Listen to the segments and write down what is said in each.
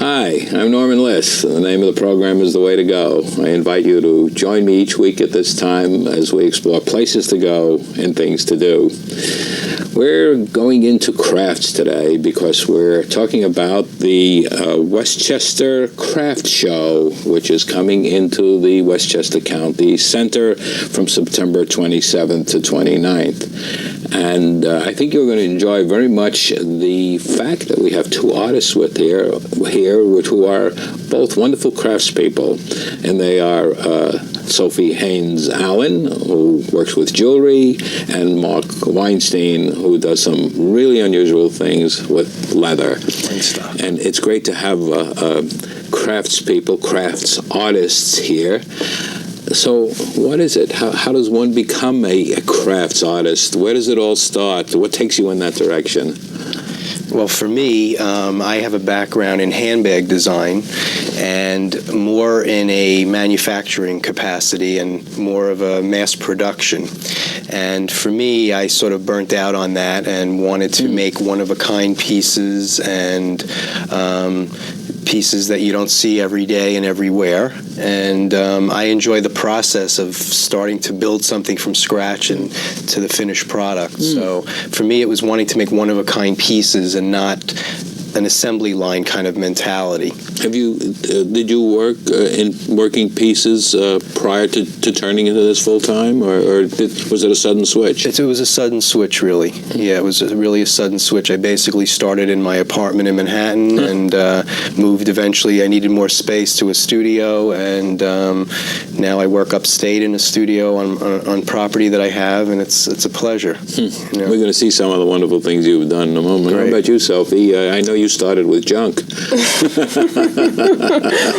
Hi, I'm Norman Liss, and the name of the program is The Way to Go. I invite you to join me each week at this time as we explore places to go and things to do. We're going into crafts today because we're talking about the Westchester Craft Show, which is coming into the Westchester County Center from September 27th to 29th. And I think you're going to enjoy very much the fact that we have two artists with here, who are both wonderful craftspeople, and they are Sophie Haynes Allen, who works with jewelry, and Mark Weinstein, who does some really unusual things with leather. Weinstock. And it's great to have crafts artists here. So what is it? How does one become a crafts artist? Where does it all start? What takes you in that direction? Well, for me, I have a background in handbag design and more in a manufacturing capacity and more of a mass production. And for me, I sort of burnt out on that and wanted to make one-of-a-kind pieces and pieces that you don't see every day and everywhere. And I enjoy the process of starting to build something from scratch and to the finished product. So for me, it was wanting to make one-of-a-kind pieces and not an assembly line kind of mentality. Did you work in working pieces prior to turning into this full time, or was it a sudden switch? It was a sudden switch, really. Yeah, it was really a sudden switch. I basically started in my apartment in Manhattan and moved eventually. I needed more space to a studio, and now I work upstate in a studio on property that I have, and it's a pleasure. You know? We're going to see some of the wonderful things you've done in a moment. Great. How about you, Sophie? I know you started with junk.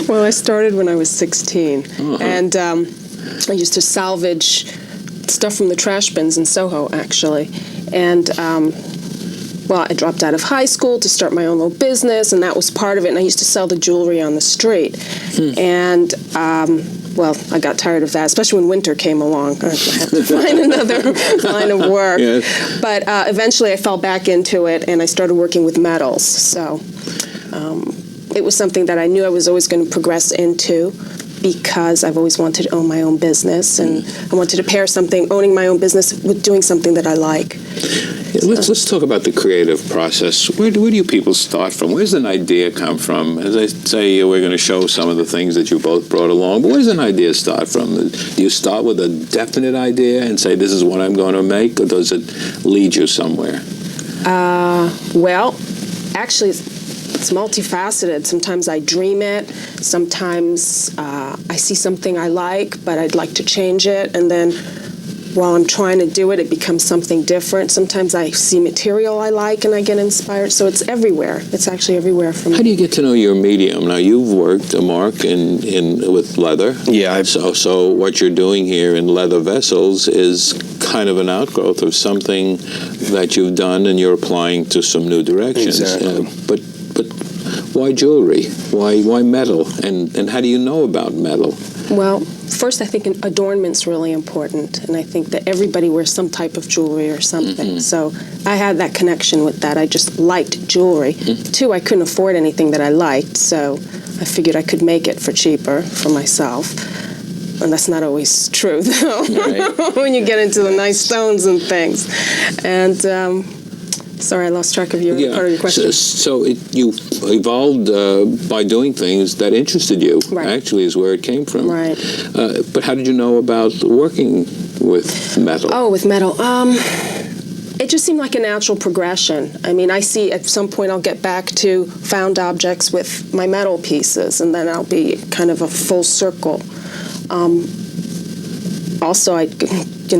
Well, I started when I was 16, and I used to salvage stuff from the trash bins in Soho, actually. And, well, I dropped out of high school to start my own little business, and that was part of it, and I used to sell the jewelry on the street. And, well, I got tired of that, especially when winter came along. I had to find another line of work. Yes. But eventually I fell back into it, and I started working with metals. So it was something that I knew I was always going to progress into because I've always wanted to own my own business, and I wanted to pair owning my own business with doing something that I like. Let's talk about the creative process. Where do you people start from? Where does an idea come from? As I say, we're going to show some of the things that you both brought along, but where does an idea start from? Do you start with a definite idea and say, this is what I'm going to make, or does it lead you somewhere? Well, actually, it's multifaceted. Sometimes I dream it. Sometimes I see something I like, but I'd like to change it, and then while I'm trying to do it, it becomes something different. Sometimes I see material I like and I get inspired. So it's everywhere. It's actually everywhere for me. How do you get to know your medium? Now, you've worked, Mark, with leather. Yeah. So what you're doing here in leather vessels is kind of an outgrowth of something that you've done, and you're applying to some new directions. Exactly. But why jewelry? Why metal? And how do you know about metal? Well, first, I think adornment's really important, and I think that everybody wears some type of jewelry or something. So I had that connection with that. I just liked jewelry. Two, I couldn't afford anything that I liked, so I figured I could make it for cheaper for myself. And that's not always true, though, Right. when you get into the nice stones and things. And sorry, I lost track of part of your question. So you evolved by doing things that interested you, Right. actually, is where it came from. Right. But how did you know about working with metal? Oh, with metal. It just seemed like a natural progression. I mean, I see at some point I'll get back to found objects with my metal pieces, and then I'll be kind of a full circle. Also,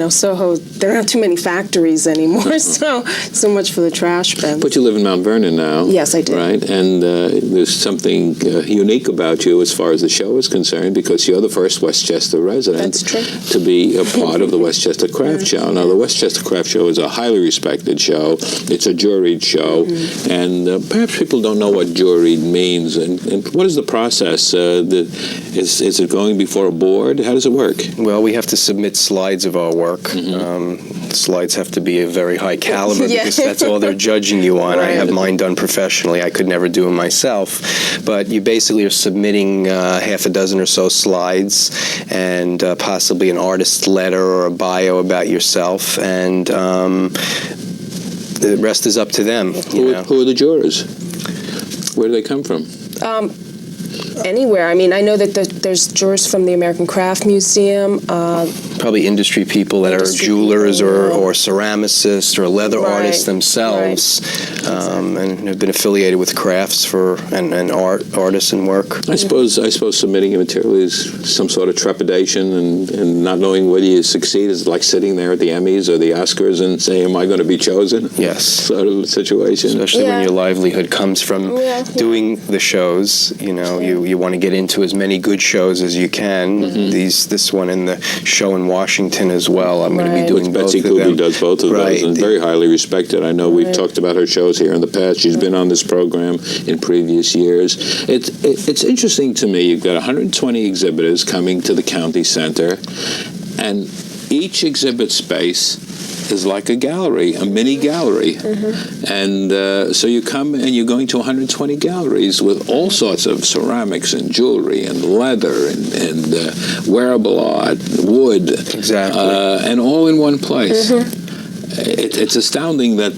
Soho, there aren't too many factories anymore, so much for the trash bins. But you live in Mount Vernon now. Yes, I do. Right, and there's something unique about you as far as the show is concerned, because you're the first Westchester resident That's true. to be a part of the Westchester Craft Show. Now, the Westchester Craft Show is a highly respected show. It's a juried show, and perhaps people don't know what juried means. And what is the process? Is it going before a board? How does it work? Well, we have to submit slides of our work slides have to be a very high caliber Yeah. because that's all they're judging you on. I Right. have mine done professionally. I could never do them myself. But you basically are submitting half a dozen or so slides and possibly an artist's letter or a bio about yourself, and the rest is up to them. Who are the jurors? Where do they come from? Anywhere. I mean, I know that there's jurors from the American Craft Museum. Probably industry people that are Industry jewelers people. or ceramicists or leather Right, artists themselves, and have been affiliated with crafts and artisan work. I suppose submitting a material is some sort of trepidation and not knowing whether you succeed is like sitting there at the Emmys or the Oscars and saying, "Am I going to be chosen?" Yes. Sort of situation. Especially when Yeah. your livelihood comes from doing the shows. You want to get into as many good shows as you can. This one and the show in Washington as well. I'm going to be Right. doing both Betsy of them. Kuby does both of Right. those and very highly respected. I know we've talked about her shows here in the past. She's been on this program in previous years. It's interesting to me. You've got 120 exhibitors coming to the county center, and each exhibit space is like a gallery, a mini gallery. And so you come and you're going to 120 galleries with all sorts of ceramics and jewelry and leather and wearable art, wood. Exactly. And all in one place. It's astounding that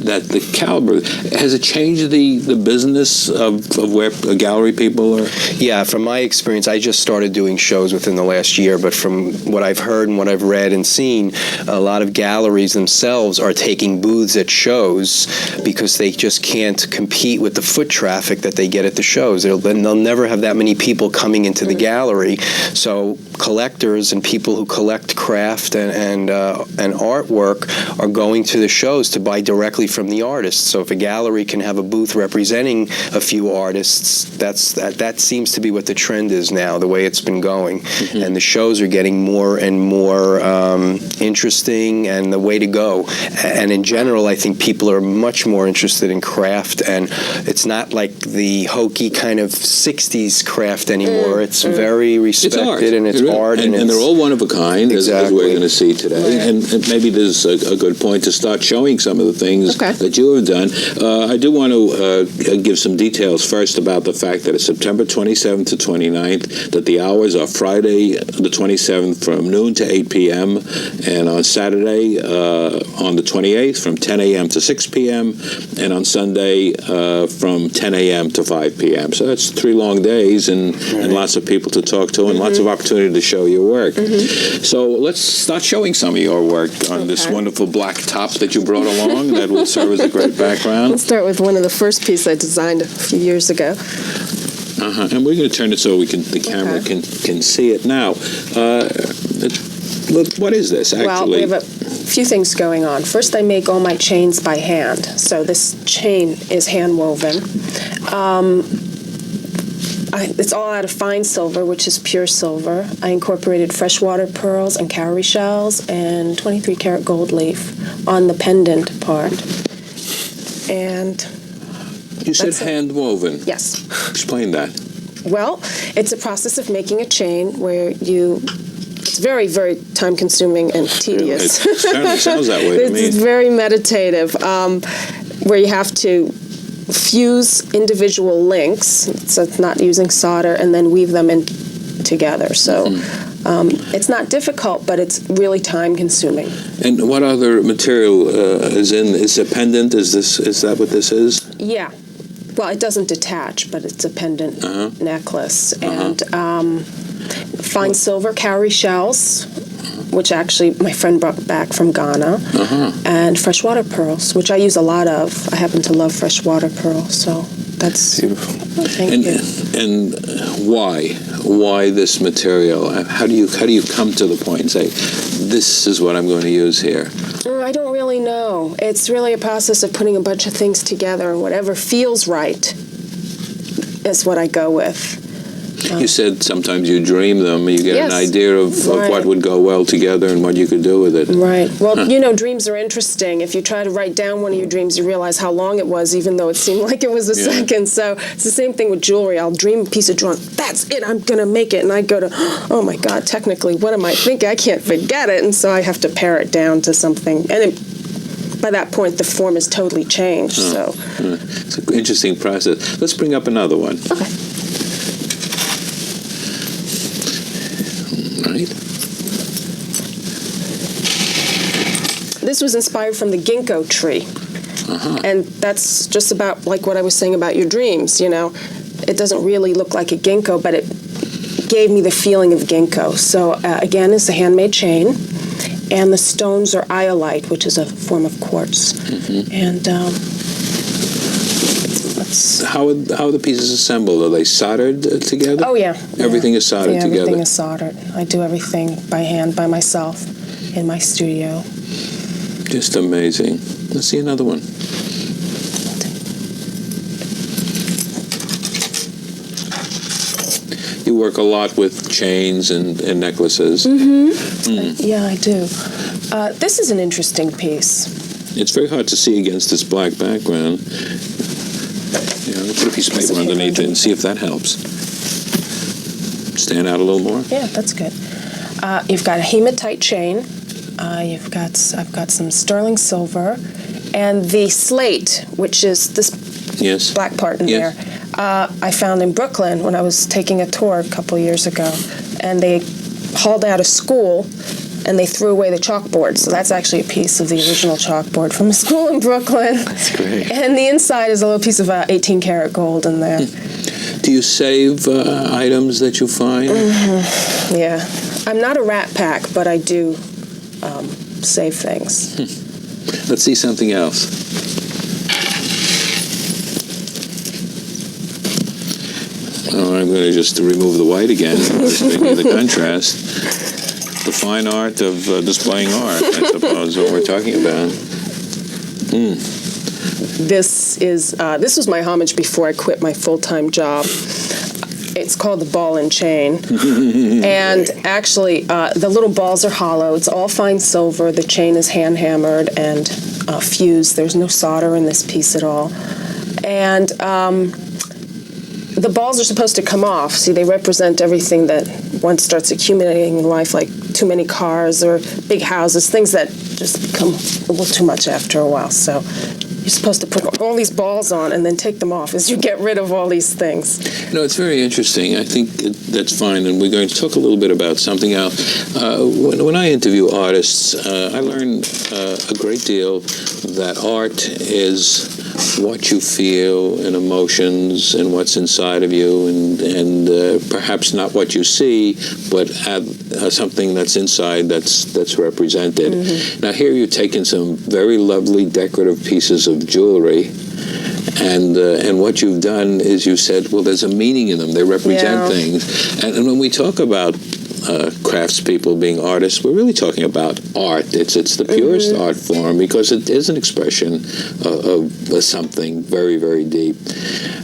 the caliber. Has it changed the business of where gallery people are? Yeah, from my experience, I just started doing shows within the last year, but from what I've heard and what I've read and seen, a lot of galleries themselves are taking booths at shows because they just can't compete with the foot traffic that they get at the shows. They'll never have that many people coming into the gallery. So collectors and people who collect craft and artwork are going to the shows to buy directly from the artists. So if a gallery can have a booth representing a few artists, that seems to be what the trend is now, the way it's been going. And the shows are getting more and more interesting and the way to go. And in general, I think people are much more interested in craft, and it's not like the hokey kind of 60s craft anymore. It's very respected, and it's art. And they're all one of a kind, as we're going to see today. Right. And maybe there's a good point to start showing some of the things that you have done. I do want to give some details first about the fact that it's September 27th to 29th, that the hours are Friday the 27th from noon to 8 p.m., and on Saturday on the 28th from 10 a.m. to 6 p.m., and on Sunday from 10 a.m. to 5 p.m. So that's 3 long days and lots of people to talk to and lots of opportunity to show your work. So let's start showing some of your work on this wonderful black top that you brought along that will serve as a great background. Let's start with one of the first pieces I designed a few years ago. And we're going to turn it so the camera can see it now. Look, what is this, actually? Well, we have a few things going on. First, I make all my chains by hand. So this chain is hand woven. It's all out of fine silver, which is pure silver. I incorporated freshwater pearls and cowrie shells and 23-karat gold leaf on the pendant part. And You said hand woven. yes. Explain that. Well, it's a process of making a chain where it's very, very time-consuming and tedious. It certainly sounds that way to me. It's very meditative, where you have to fuse individual links, so it's not using solder, and then weave them in together. So it's not difficult, but it's really time-consuming. And what other material is in? Is a pendant? Is that what this is? Yeah. Well, it doesn't detach, but it's a pendant necklace. And fine silver cowrie shells, which actually my friend brought back from Ghana, and freshwater pearls, which I use a lot of. I happen to love freshwater pearls, so that's beautiful. Thank you. And why this material? How do you come to the point and say, this is what I'm going to use here? I don't really know. It's really a process of putting a bunch of things together, and whatever feels right is what I go with. You said sometimes you dream them, and you get an Yes. idea of what would go well together and what you could do with it. Right. Well, dreams are interesting. If you try to write down one of your dreams, you realize how long it was, even though it seemed like it was a second. So it's the same thing with jewelry. I'll dream a piece of jewelry. That's it. I'm going to make it. And I go to, oh, my God, technically, what am I thinking? I can't forget it. And so I have to pare it down to something. And by that point, the form is totally changed. So It's an interesting process. Let's bring up another one. Okay. Right. This was inspired from the ginkgo tree. And that's just about like what I was saying about your dreams, It doesn't really look like a ginkgo, but it gave me the feeling of ginkgo. So again, it's a handmade chain. And the stones are iolite, which is a form of quartz. And How are the pieces assembled? Are they soldered together? oh yeah, Everything is soldered together. Everything is soldered. I do everything by hand, by myself, in my studio. Just amazing. Let's see another one. You work a lot with chains and necklaces. Yeah, I do. This is an interesting piece. It's very hard to see against this black background. Put a piece of paper underneath it and see if that helps. Stand out a little more. Yeah, that's good. You've got a hematite chain. I've got some sterling silver, and the slate, which is this black part in there. I found in Brooklyn when I was taking a tour a couple years ago, and they hauled out a school and they threw away the chalkboard. So that's actually a piece of the original chalkboard from a school in Brooklyn. That's great. And the inside is a little piece of 18-karat gold in there. Do you save items that you find? Yeah. I'm not a rat pack, but I do save things. Let's see something else. Oh, I'm going to just remove the white again, making the contrast. The fine art of displaying art, I suppose, what we're talking about. This was my homage before I quit my full-time job. It's called the ball and chain. And actually, the little balls are hollow. It's all fine silver. The chain is hand-hammered and fused. There's no solder in this piece at all. And the balls are supposed to come off. See, they represent everything that one starts accumulating in life, like too many cars or big houses, things that just become a little too much after a while. So you're supposed to put all these balls on and then take them off as you get rid of all these things. It's very interesting. I think that's fine, and we're going to talk a little bit about something else. When I interview artists, I learn a great deal that art is what you feel and emotions and what's inside of you, and perhaps not what you see, but something that's inside that's represented. Now here you're taking some very lovely decorative pieces of jewelry, and what you've done is you said, well, there's a meaning in them. They represent things. And when we talk about craftspeople being artists, we're really talking about art. It's the purest art form because it is an expression of something very, very deep.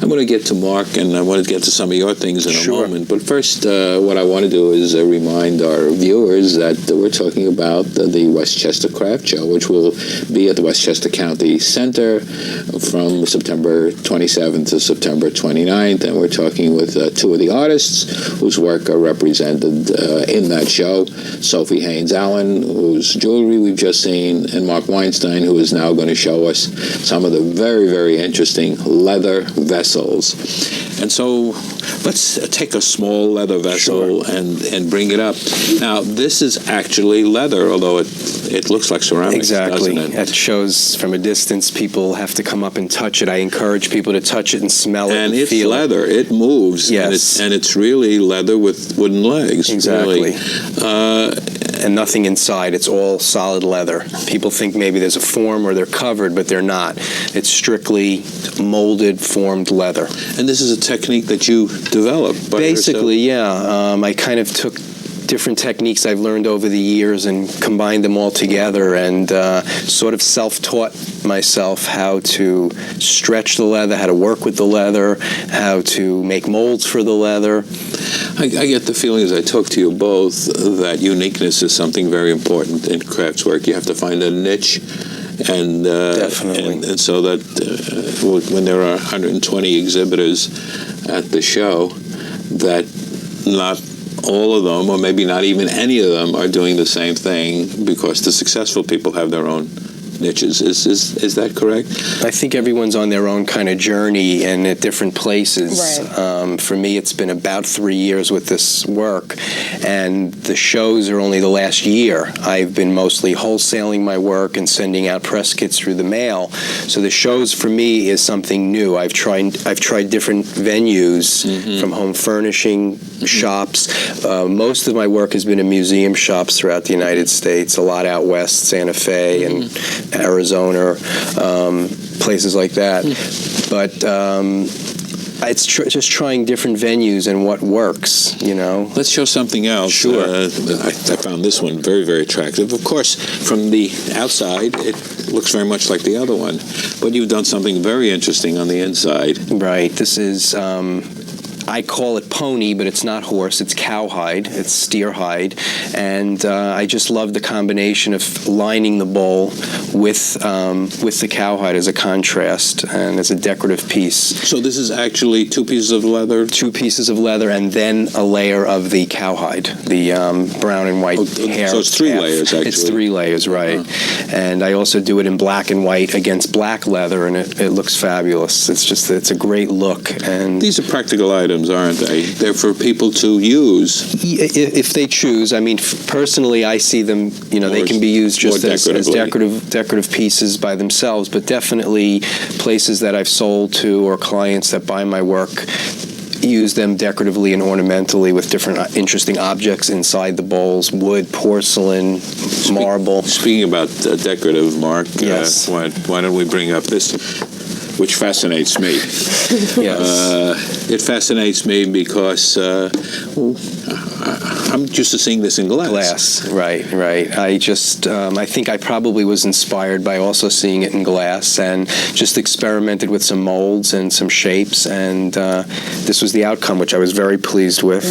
I'm going to get to Mark, and I want to get to some of your things in a moment. But first, what I want to do is remind our viewers that we're talking about the Westchester Craft Show, which will be at the Westchester County Center from September 27th to September 29th. And we're talking with two of the artists whose work are represented in that show, Sophie Haynes Allen, whose jewelry we've just seen, and Mark Weinstein, who is now going to show us some of the very, very interesting leather vessels. And so let's take a small leather vessel and bring it up. Now, this is actually leather, although it looks like ceramics, exactly. doesn't it? It shows from a distance. People have to come up and touch it. I encourage people to touch it and smell it and it's feel leather. It moves. Yes. And it's really leather with wooden legs. Exactly. Really. And nothing inside. It's all solid leather. People think maybe there's a form or they're covered, but they're not. It's strictly molded, formed leather. And this is a technique that you developed by Basically, yourself? yeah. I kind of took different techniques I've learned over the years and combined them all together, and sort of self-taught myself how to stretch the leather, how to work with the leather, how to make molds for the leather. I get the feeling as I talk to you both that uniqueness is something very important in craftswork. You have to find a niche, and Definitely. and so that when there are 120 exhibitors at the show, that not all of them, or maybe not even any of them, are doing the same thing, because the successful people have their own niches. Is that correct? I think everyone's on their own kind of journey and at different places. Right. For me, it's been about 3 years with this work, and the shows are only the last year. I've been mostly wholesaling my work and sending out press kits through the mail. So the shows for me is something new. I've tried different venues, from home furnishing shops. Most of my work has been in museum shops throughout the United States, a lot out west, Santa Fe and Arizona, places like that. But it's just trying different venues and what works, you know. Let's show something else. Sure. I found this one very, very attractive. Of course, from the outside, it looks very much like the other one, but you've done something very interesting on the inside. Right. This is, I call it pony, but it's not horse. It's cowhide. It's steer hide. And I just love the combination of lining the bowl with the cowhide as a contrast and as a decorative piece. So this is actually 2 pieces of leather? 2 pieces of leather and then a layer of the cowhide, the brown and white hair. So it's 3 layers, actually. It's 3 layers, right. And I also do it in black and white against black leather, and it looks fabulous. It's a great look. And these are practical items, aren't they? They're for people to use. If they choose. I mean, personally, I see them, you know, they can be used just as decorative pieces by themselves, but definitely places that I've sold to or clients that buy my work use them decoratively and ornamentally with different interesting objects inside the bowls: wood, porcelain, marble. Speaking about decorative, Mark, Yes. Why don't we bring up this, which fascinates me. Yes. It fascinates me because I'm used to seeing this in glass. Glass, right. I think I probably was inspired by also seeing it in glass, and just experimented with some molds and some shapes, and this was the outcome, which I was very pleased with.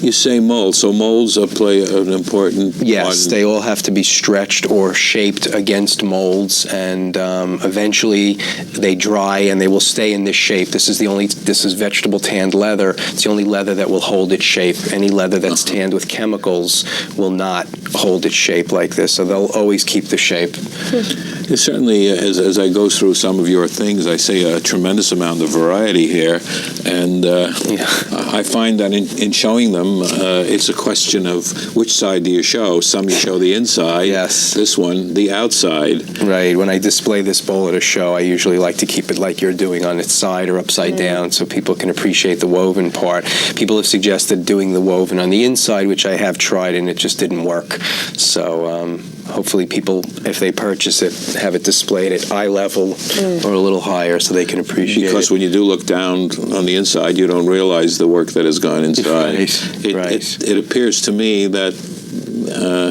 You say molds, so molds play an important Yes, they all have to be stretched or shaped against molds, and eventually they dry and they will stay in this shape. This is vegetable tanned leather. It's the only leather that will hold its shape. Any leather that's tanned with chemicals will not hold its shape like this, so they'll always keep the shape. Certainly, as I go through some of your things, I see a tremendous amount of variety here, and I find that in showing them, it's a question of which side do you show. Some you show the inside. Yes. This one, the outside. Right. When I display this bowl at a show, I usually like to keep it like you're doing, on its side or upside down, so people can appreciate the woven part. People have suggested doing the woven on the inside, which I have tried, and it just didn't work. So hopefully people, if they purchase it, have it displayed at eye level or a little higher so they can appreciate it. Because when you do look down on the inside, you don't realize the work that has gone inside. Right. It appears to me that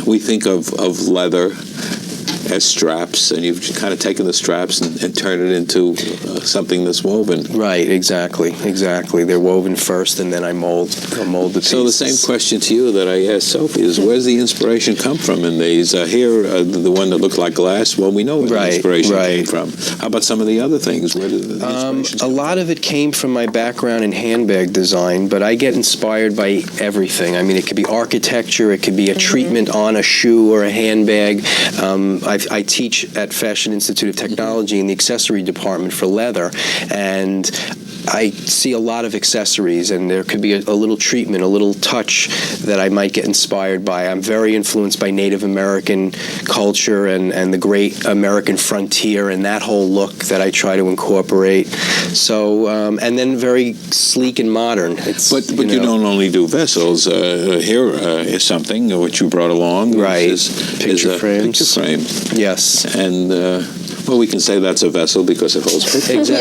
we think of leather as straps, and you've kind of taken the straps and turned it into something that's woven. Right, exactly. They're woven first, and then I mold the pieces. So the same question to you that I asked Sophie is, where's the inspiration come from in these? Here, the one that looked like glass, well, we know where the inspiration came from. How about some of the other things? Where did the inspiration come from? A lot of it came from my background in handbag design, but I get inspired by everything. I mean, it could be architecture, it could be a treatment on a shoe or a handbag. I teach at Fashion Institute of Technology in the accessory department for leather, and I see a lot of accessories, and there could be a little treatment, a little touch that I might get inspired by. I'm very influenced by Native American culture and the great American frontier and that whole look that I try to incorporate. So, and then very sleek and modern. But you don't only do vessels. Here is something which you brought along. Right. Is picture frames. Picture frame. Yes. And Well, we can say that's a vessel because it holds pictures.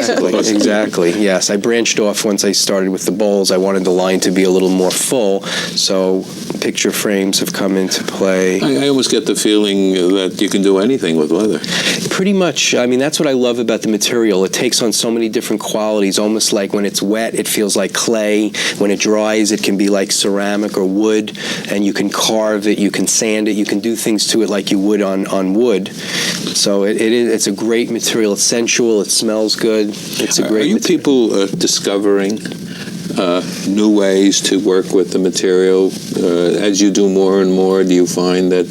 Exactly. Yes, I branched off once I started with the bowls. I wanted the line to be a little more full, so picture frames have come into play. I almost get the feeling that you can do anything with leather. Pretty much. I mean, that's what I love about the material. It takes on so many different qualities, almost like when it's wet, it feels like clay. When it dries, it can be like ceramic or wood, and you can carve it, you can sand it, you can do things to it like you would on wood. So it's a great material. It's sensual. It smells good. It's a great. Are you people discovering new ways to work with the material? As you do more and more, do you find that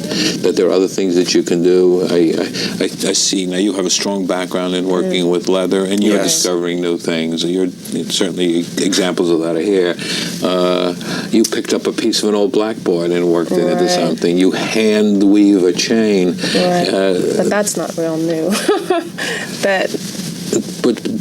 there are other things that you can do? I see now you have a strong background in working with leather, and you're discovering new things. You're certainly examples of that are here. You picked up a piece of an old blackboard and worked it into something. You hand weave a chain. But that's not real new.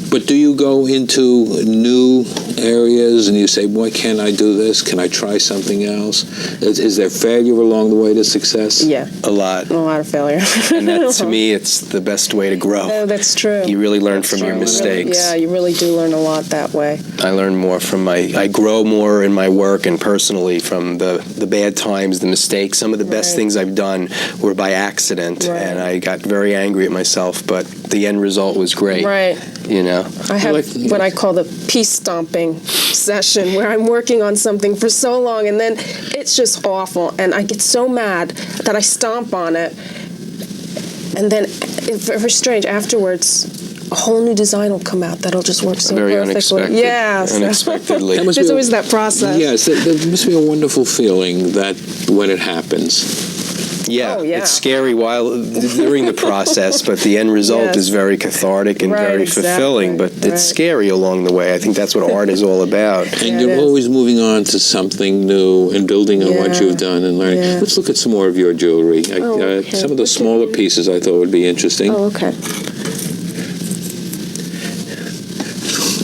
But do you go into new areas and you say, boy, can I do this? Can I try something else? Is there failure along the way to success? Yeah. A lot of failure. And that, to me, it's the best way to grow. No, that's true. You really learn from your mistakes. Yeah, you really do learn a lot that way. I learn more from I grow more in my work and personally from the bad times, the mistakes. Some of the best things I've done were by accident, and I got very angry at myself, but the end result was great. Right. You know? I have what I call the peace stomping session, where I'm working on something for so long and then it's just awful and I get so mad that I stomp on it, and then it's very strange, afterwards a whole new design will come out that'll just work so very perfectly. Unexpected. Yeah, Unexpectedly. There's always that process. Yes, there must be a wonderful feeling that when it happens. Yeah, Oh, yeah. it's scary during the process, but the end result is very cathartic and very fulfilling. But it's scary along the way. I think that's what art is all about. And you're always moving on to something new and building on what you've done and learning. Let's look at some more of your jewelry. Some of the smaller pieces I thought would be interesting. Oh, okay.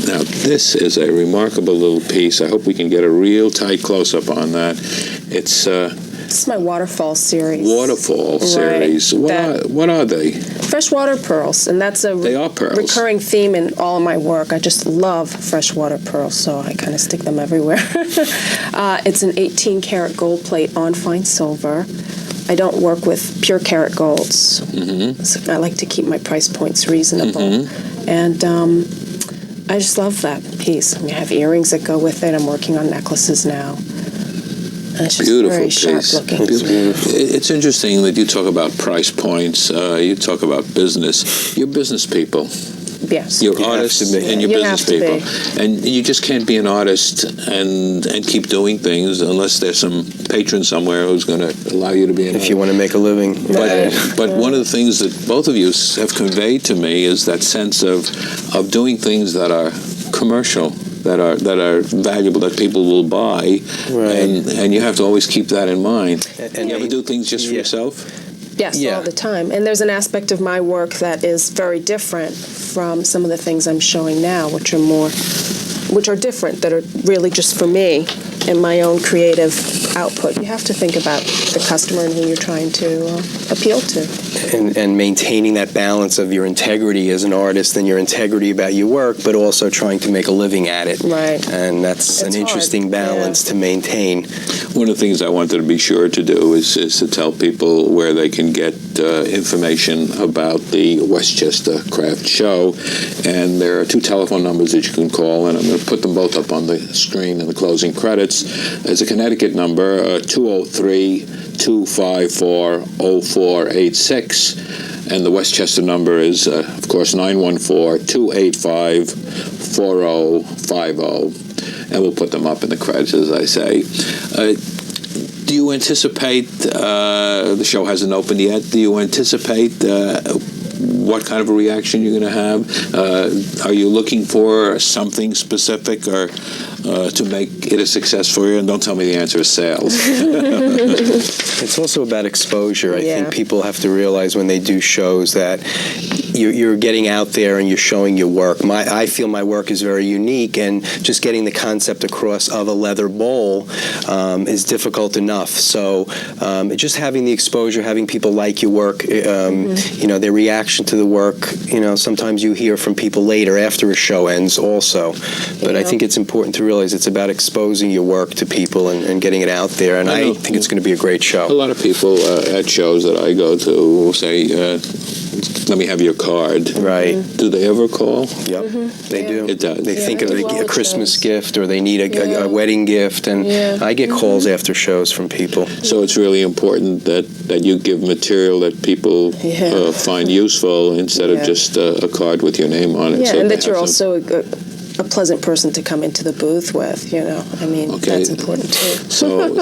Now, this is a remarkable little piece. I hope we can get a real tight close-up on that. It's This is my waterfall series. Waterfall series. What are they? Freshwater pearls, and that's a They are pearls. recurring theme in all of my work. I just love freshwater pearls, so I kind of stick them everywhere. It's an 18-karat gold plate on fine silver. I don't work with pure karat golds. So I like to keep my price points reasonable. And I just love that piece. I mean, I have earrings that go with it. I'm working on necklaces now. And it's just Beautiful very piece. sharp looking. It's interesting that you talk about price points. You talk about business. You're business people. Yes. You're artists and you're business people. And you just can't be an artist and keep doing things unless there's some patron somewhere who's going to allow you to be an artist. If you want to make a living. But one of the things that both of you have conveyed to me is that sense of doing things that are commercial, that are valuable, that people will buy, and you have to always keep that in mind. And you ever do things just for yourself? Yes, all the time. And there's an aspect of my work that is very different from some of the things I'm showing now, which are different, that are really just for me and my own creative output. You have to think about the customer and who you're trying to appeal to. And maintaining that balance of your integrity as an artist and your integrity about your work, but also trying to make a living at it. Right. And that's an interesting balance to maintain. One of the things I wanted to be sure to do is to tell people where they can get information about the Westchester Craft Show. And there are 2 telephone numbers that you can call, and I'm going to put them both up on the screen in the closing credits. There's a Connecticut number, 203-254-0486. And the Westchester number is, of course, 914-285-4050. And we'll put them up in the credits, as I say. Do you anticipate, the show hasn't opened yet, do you anticipate what kind of a reaction you're going to have? Are you looking for something specific or to make it a success for you? And don't tell me the answer is sales. It's also about exposure. I think people have to realize when they do shows that you're getting out there and you're showing your work. I feel my work is very unique, and just getting the concept across of a leather bowl is difficult enough. So just having the exposure, having people like your work, their reaction to the work, sometimes you hear from people later after a show ends also. But I think it's important to realize it's about exposing your work to people and getting it out there, and I think it's going to be a great show. A lot of people at shows that I go to will say, let me have your card. Right. Do they ever call? Yep, they do. It does. They think of they do all a the Christmas shows. gift, or they need a wedding gift, and I get calls after shows from people. So it's really important that you give material that people find useful instead of just a card with your name on it. Yeah, so and they that you're have some- also a pleasant person to come into the booth with, I mean, that's important too. So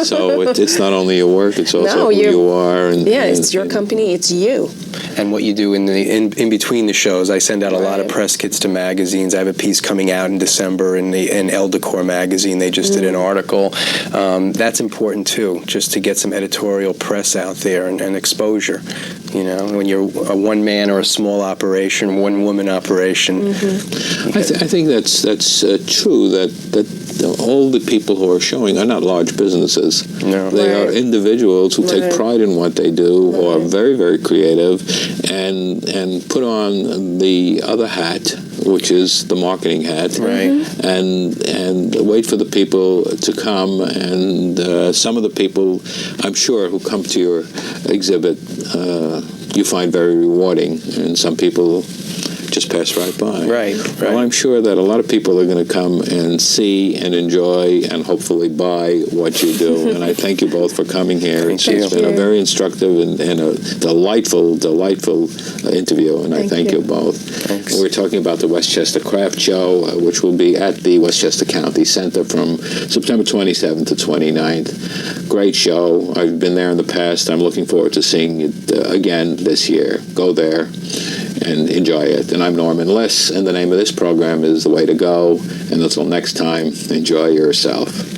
it's not only your work; it's also No, who you are. And it's your company. It's you. And what you do in between the shows, I send out a lot of press kits to magazines. I have a piece coming out in December in Elle Decor magazine. They just did an article. That's important too, just to get some editorial press out there and exposure. When you're a one-man or a small operation, one-woman operation. I think that's true. That all the people who are showing are not large businesses. No. They are individuals who take pride in what they do, who are very, very creative, and put on the other hat, which is the marketing hat, and wait for the people to come. And some of the people, I'm sure, who come to your exhibit, you find very rewarding, and some people just pass right by. Right. Well, I'm sure that a lot of people are going to come and see and enjoy and hopefully buy what you do. And I thank you both for coming here. It's been a very instructive and a delightful interview, and I thank you both. Thanks. We're talking about the Westchester Craft Show, which will be at the Westchester County Center from September 27th to 29th. Great show. I've been there in the past. I'm looking forward to seeing it again this year. Go there and enjoy it. And I'm Norman Liss, and the name of this program is The Way to Go. And until next time, enjoy yourself.